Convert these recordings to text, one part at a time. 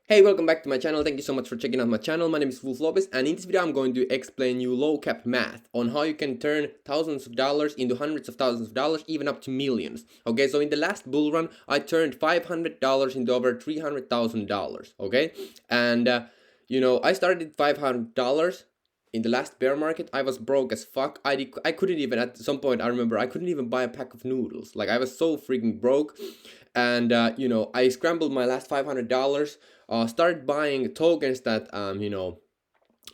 Hey, welcome back to my channel. Thank you so much for checking out my channel. My name is Wolf Lopez, and in this video I'm going to explain you low cap math on how you can turn thousands of dollars into hundreds of thousands of dollars, even up to millions. Okay, so in the last bull run I turned $500 into over $300,000. Okay, and I started $500 in the last bear market. I was broke as fuck. I couldn't even, at some point I remember, I couldn't even buy a pack of noodles. Like, I was so freaking broke. And I scrambled my last $500, started buying tokens that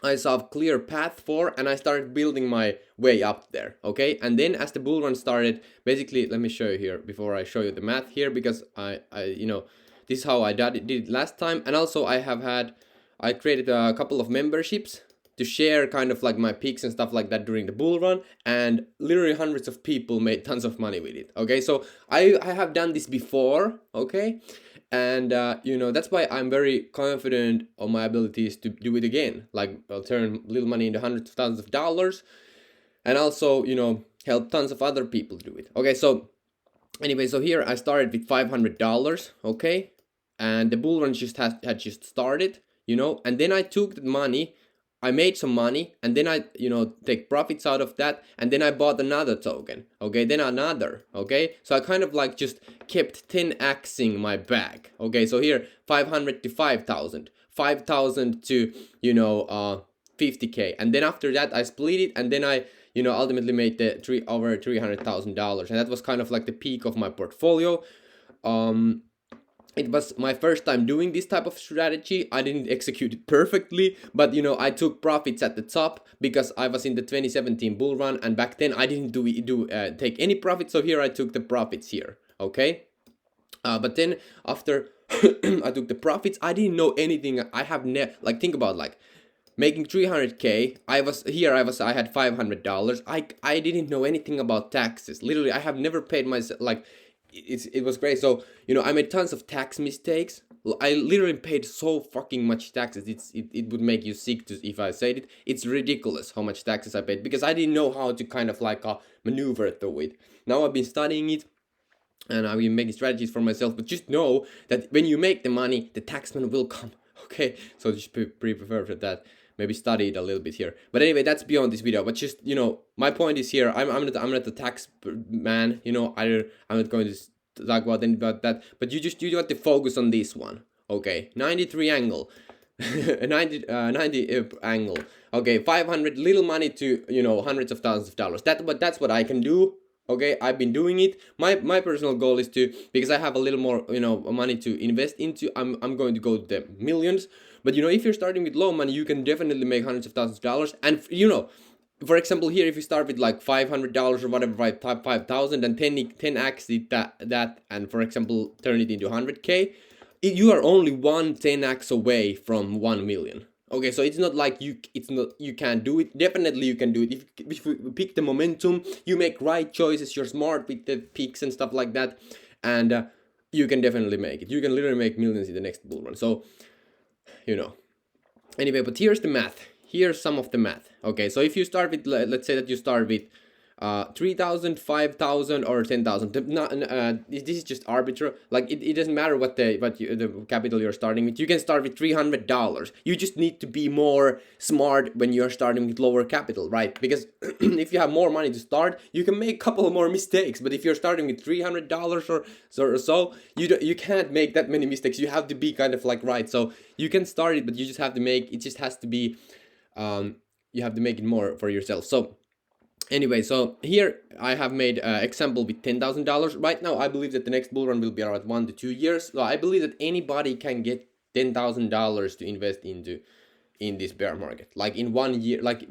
I saw a clear path for, and I started building my way up there. Okay, and then as the bull run started, basically, let me show you here before I show you the math here, because this is how I did it last time. And also I created a couple of memberships to share kind of like my picks and stuff like that during the bull run, and literally hundreds of people made tons of money with it. Okay, so I have done this before. Okay, and that's why I'm very confident on my abilities to do it again. Like, I'll turn little money into hundreds of thousands of dollars, and also help tons of other people do it. Okay, so anyway, so here I started with $500. Okay, and the bull run had just started, and then I took the money. I made some money, and then I take profits out of that, and then I bought another token. Okay, then another. Okay, so I kind of like just kept 10xing my bag. Okay, so here 500 to 5,000, 5,000 to 50k, and then after that I split it, and then I ultimately made the over $300,000, and that was kind of like the peak of my portfolio. It was my first time doing this type of strategy. I didn't execute it perfectly, but I took profits at the top because I was in the 2017 bull run, and back then I didn't take any profits. So here I took the profits here. Okay, but then after I took the profits, I didn't know anything. I have think about making 300k. I had $500. I didn't know anything about taxes. Literally, I have never paid myself it was great. So I made tons of tax mistakes. I literally paid so fucking much taxes. It would make you sick if I said it. It's ridiculous how much taxes I paid because I didn't know how to kind of maneuver through it. Now I've been studying it, and I've been making strategies for myself. But just know that when you make the money, the taxman will come. Okay, so just be prepared for that. Maybe study it a little bit here. But anyway, that's beyond this video. But just my point is here. I'm not the tax man. I'm not going to talk about that. But you have to focus on this one. Okay, 93 angle, 90 angle. Okay, 500 little money to hundreds of thousands of dollars. That's what I can do. Okay, I've been doing it. My personal goal is to, because I have a little more money to invest into, I'm going to go to the millions. But if you're starting with low money, you can definitely make hundreds of thousands of dollars. And for example, here, if you start with like $500 or whatever, 5,000, and 10x it that, and for example turn it into 100k, you are only 10x away from 1 million. Okay, so it's not like you can't do it. Definitely you can do it if you pick the momentum, you make right choices, you're smart with the picks and stuff like that, and you can definitely make it. You can literally make millions in the next bull run. So anyway, but here's the math. Here's some of the math. Okay, so if you start with, let's say that you start with 3,000, 5,000, or 10,000. This is just arbitrary. Like, it doesn't matter what the capital you're starting with. You can start with $300. You just need to be more smart when you're starting with lower capital, right? Because if you have more money to start, you can make a couple more mistakes. But if you're starting with $300 or so, you can't make that many mistakes. You have to be kind of like right. So you can start it, but you just have to make it. Just has to be. You have to make it more for yourself. So anyway, so here I have made an example with $10,000. Right now, I believe that the next bull run will be around 1 to 2 years. So I believe that anybody can get $10,000 to invest in this bear market. Like, in 1 year, like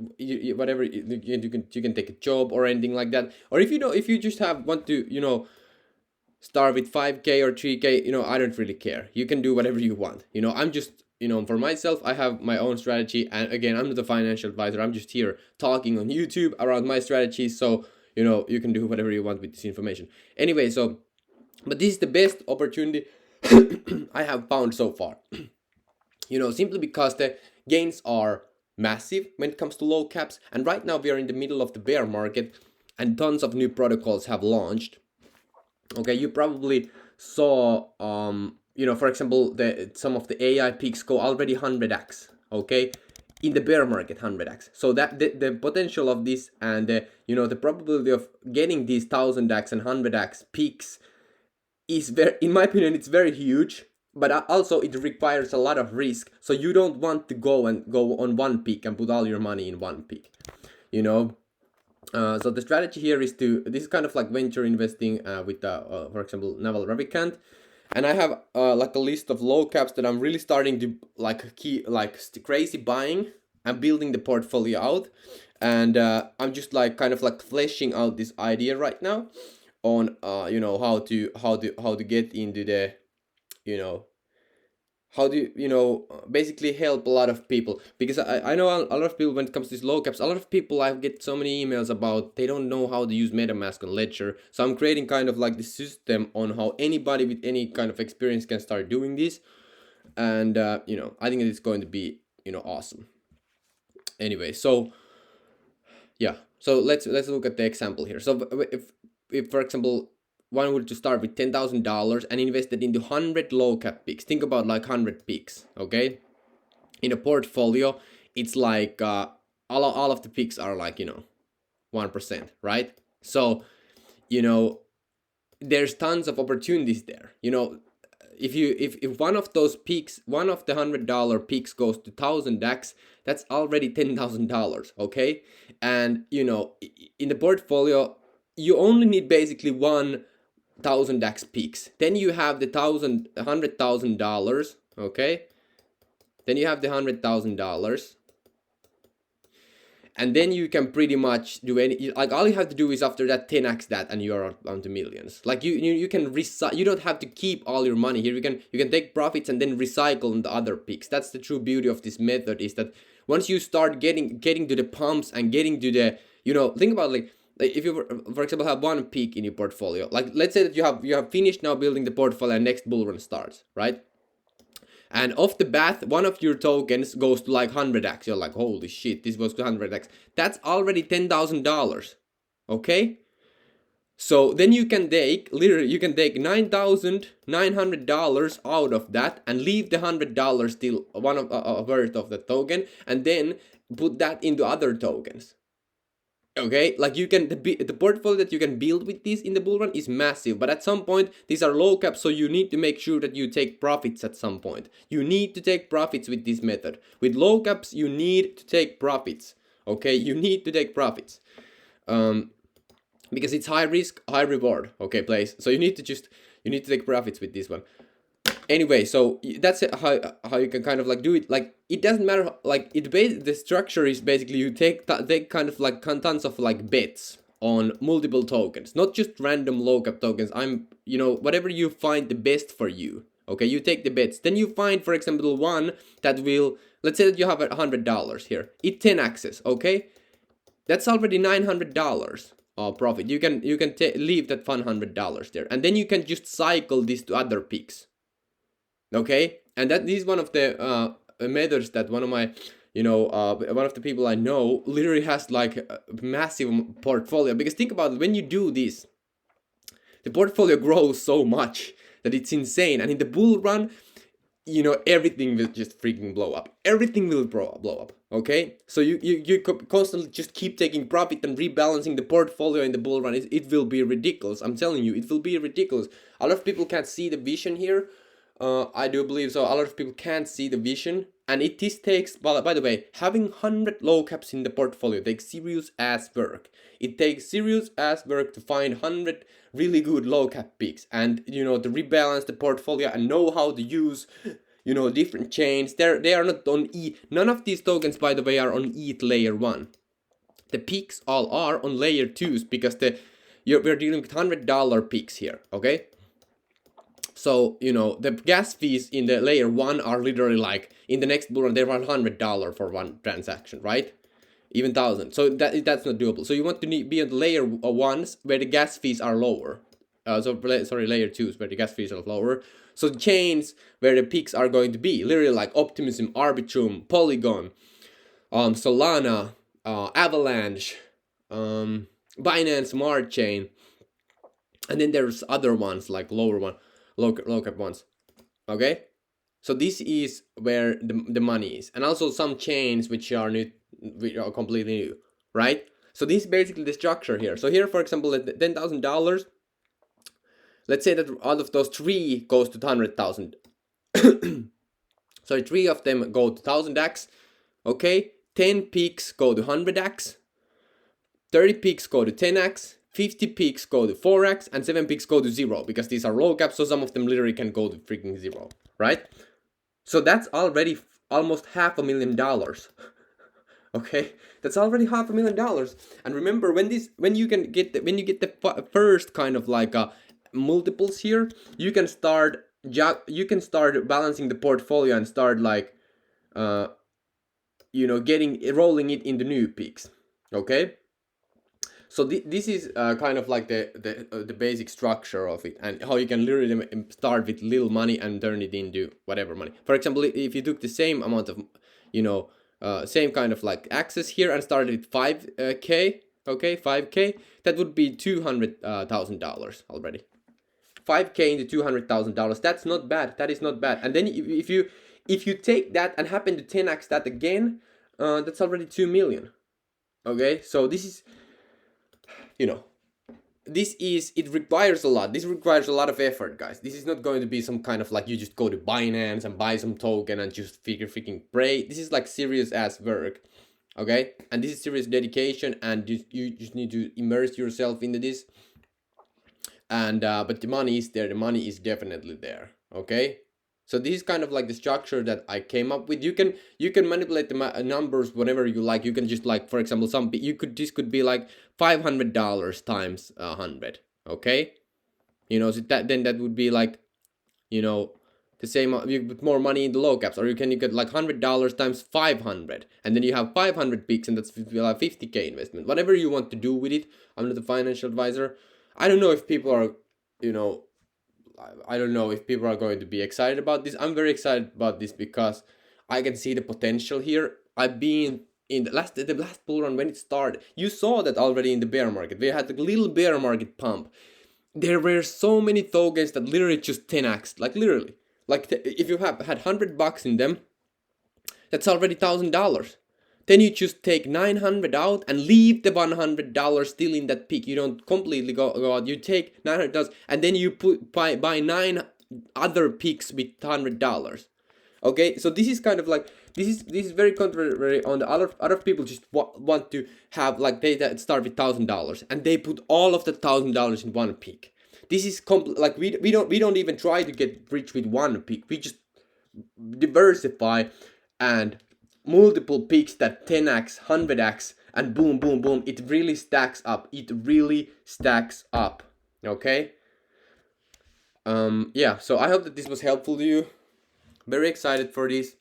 whatever you can take a job or anything like that. Or if you just want to start with 5k or 3k, I don't really care. You can do whatever you want. I'm just for myself, I have my own strategy, and again, I'm not a financial advisor. I'm just here talking on YouTube around my strategies, so you can do whatever you want with this information. Anyway, so, but this is the best opportunity I have found so far. Simply because the gains are massive when it comes to low caps, and right now we are in the middle of the bear market, and tons of new protocols have launched. Okay, you probably saw for example, some of the AI peaks go already 100x, okay, in the bear market 100x. So that the potential of this and the probability of getting these 1000x and 100x peaks is very, in my opinion, it's very huge. But also it requires a lot of risk. So you don't want to go on one peak and put all your money in one peak, So the strategy here is this is kind of like venture investing with, for example, Naval Ravikant. And I have like a list of low caps that I'm really starting to crazy buying and building the portfolio out. And I'm just like kind of like fleshing out this idea right now on how to get into the how do basically help a lot of people, because I know a lot of people, when it comes to these low caps, a lot of people, I get so many emails about they don't know how to use MetaMask on Ledger. So I'm creating kind of like the system on how anybody with any kind of experience can start doing this. And I think it's going to be awesome. Anyway, so yeah, so let's look at the example here. So if for example one would to start with $10,000 and invested into 100 low cap picks. Think about like 100 picks, okay? In a portfolio, it's like all of the picks are like 1%, right? So there's tons of opportunities there. If one of those picks, one of the $100 picks goes to 1000x, that's already $10,000, okay? And in the portfolio, you only need basically 1000x peaks. Then you have the $100,000, okay? Then you have the $100,000, and then you can pretty much do any, like all you have to do is after that 10x that, and you're on to millions. Like you can you don't have to keep all your money here. You can take profits and then recycle in the other peaks. That's the true beauty of this method, is that once you start getting to the pumps and getting to the think about like if you for example have one peak in your portfolio, like let's say that you have finished now building the portfolio and next bull run starts, right? And off the bat, one of your tokens goes to like 100x. You're like, holy shit, this was to 100x. That's already $10,000, okay? So then you can take $9,900 out of that and leave the $100 still one of worth of the token, and then put that into other tokens. Okay, like you can, the portfolio that you can build with this in the bull run is massive, but at some point these are low caps, so you need to make sure that you take profits at some point. You need to take profits with this method. With low caps, you need to take profits. Okay, you need to take profits, because it's high risk, high reward. Okay, place. So you need to take profits with this one. Anyway, so that's how you can kind of like do it. Like it doesn't matter, like the structure is basically you take kind of like tons of like bets on multiple tokens, not just random low cap tokens. Whatever you find the best for you. Okay, you take the bets. Then you find, for example, one that will, let's say that you have $100 here. It 10x's, okay? That's already $900 profit. You can leave that $100 there, and then you can just cycle this to other peaks. Okay, and that is one of the methods that one of my one of the people I know literally has like a massive portfolio. Because think about it, when you do this, the portfolio grows so much that it's insane. And in the bull run, everything will just freaking blow up. Everything will blow up. Okay, so you constantly just keep taking profit and rebalancing the portfolio in the bull run. It will be ridiculous. I'm telling you, it will be ridiculous. A lot of people can't see the vision here. I do believe so. A lot of people can't see the vision, and this takes, by the way, having 100 low caps in the portfolio takes serious ass work. It takes serious ass work to find 100 really good low cap picks, and to rebalance the portfolio and know how to use different chains. They are not on none of these tokens, by the way, are on ETH layer 1. The peaks all are on layer 2s, because we're dealing with $100 peaks here, okay? So, the gas fees in the layer 1 are literally like, in the next bull run, they're $100 for one transaction, right? Even 1,000. So that's not doable. So you want to be on the layer 1s where the gas fees are lower. Layer 2s where the gas fees are lower. So chains where the peaks are going to be, literally like Optimism, Arbitrum, Polygon, Solana, Avalanche, Binance Smart Chain. And then there's other ones like low cap ones. Okay, so this is where the money is, and also some chains which are new, which are completely new, right? So this is basically the structure here. So here, for example, at $10,000, let's say that out of those three goes to 100,000. Sorry, three of them go to 1000x. Okay, 10 peaks go to 100x, 30 peaks go to 10x, 50 peaks go to 4x, and 7 peaks go to 0, because these are low caps, so some of them literally can go to freaking 0, right? So that's already almost $500,000. Okay, that's already $500,000. And remember, when you get the first kind of like multiples here, you can start balancing the portfolio and start like rolling it into new peaks. Okay, so this is kind of like the basic structure of it, and how you can literally start with little money and turn it into whatever money. For example, if you took the same amount of same kind of like access here and started with 5k, okay, 5k, that would be $200,000 already. 5k into $200,000, that's not bad. That is not bad. And then if you take that and happen to 10x that again, that's already 2 million. Okay, so this is, it requires a lot. This requires a lot of effort, guys. This is not going to be some kind of like you just go to Binance and buy some token and just freaking pray. This is like serious ass work. Okay, and this is serious dedication, and you just need to immerse yourself into this. And but the money is there. The money is definitely there. Okay, so this is kind of like the structure that I came up with. You can manipulate the numbers whenever you like. You can just like, for example, this could be like $500 times 100. Okay, so that would be like, the same. You put more money in the low caps, or you get like $100 times 500, and then you have 500 peaks, and that's like 50k investment. Whatever you want to do with it. I'm not a financial advisor. I don't know if people are, I don't know if people are going to be excited about this. I'm very excited about this because I can see the potential here. I've been in the last bull run when it started. You saw that already in the bear market. We had the little bear market pump. There were so many tokens that literally just 10x, like literally. Like if you have had $100 in them, that's already $1,000. Then you just take 900 out and leave the $100 still in that peak. You don't completely go out. You take $900 and then you buy 9 other peaks with $100. Okay, so this is kind of like, this is very contrary on the other people just want to have like, they start with $1,000 and they put all of the $1,000 in one peak. This is like we don't even try to get rich with one peak. We just diversify and multiple peaks that 10x, 100x, and boom, boom, boom. It really stacks up. It really stacks up. Okay. Yeah. So I hope that this was helpful to you. Very excited for this.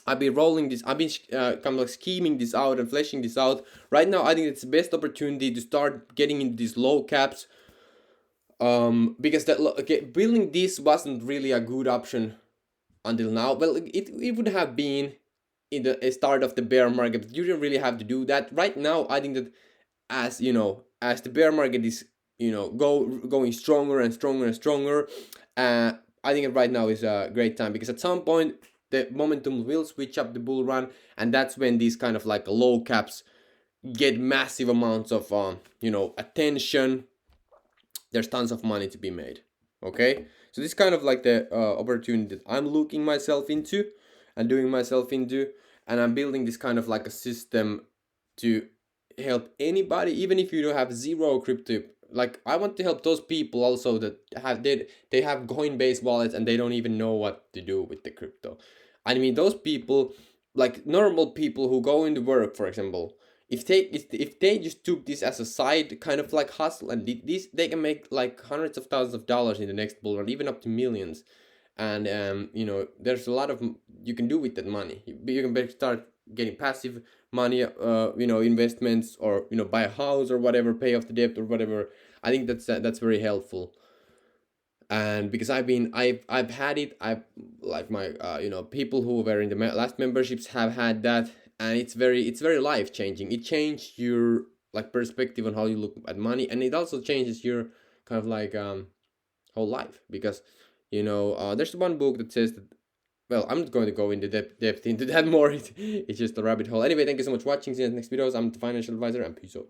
I've been rolling this. I've been kind of like scheming this out and fleshing this out. Right now, I think it's the best opportunity to start getting into these low caps. Because building this wasn't really a good option until now. Well, it would have been in the start of the bear market, but you don't really have to do that. Right now, I think that as the bear market is going stronger and stronger and stronger, I think right now is a great time, because at some point the momentum will switch up the bull run, and that's when these kind of like low caps get massive amounts of attention. There's tons of money to be made. Okay, so this is kind of like the opportunity that I'm looking myself into and doing myself into, and I'm building this kind of like a system to help anybody, even if you don't have zero crypto. Like, I want to help those people also that they have Coinbase wallets and they don't even know what to do with the crypto. I mean, those people, like normal people who go into work, for example, if they just took this as a side kind of like hustle, and they can make like hundreds of thousands of dollars in the next bull run, even up to millions. And there's a lot of you can do with that money. You can start getting passive money, investments, or buy a house or whatever, pay off the debt or whatever. I think that's very helpful. And because I've had it, I've like my people who were in the last memberships have had that, and it's very life changing. It changed your like perspective on how you look at money, and it also changes your kind of like whole life, because There's one book that says that. Well, I'm not going to go into depth into that more. It's just a rabbit hole. Anyway, thank you so much for watching. See you in the next videos. I'm the financial advisor, and peace out.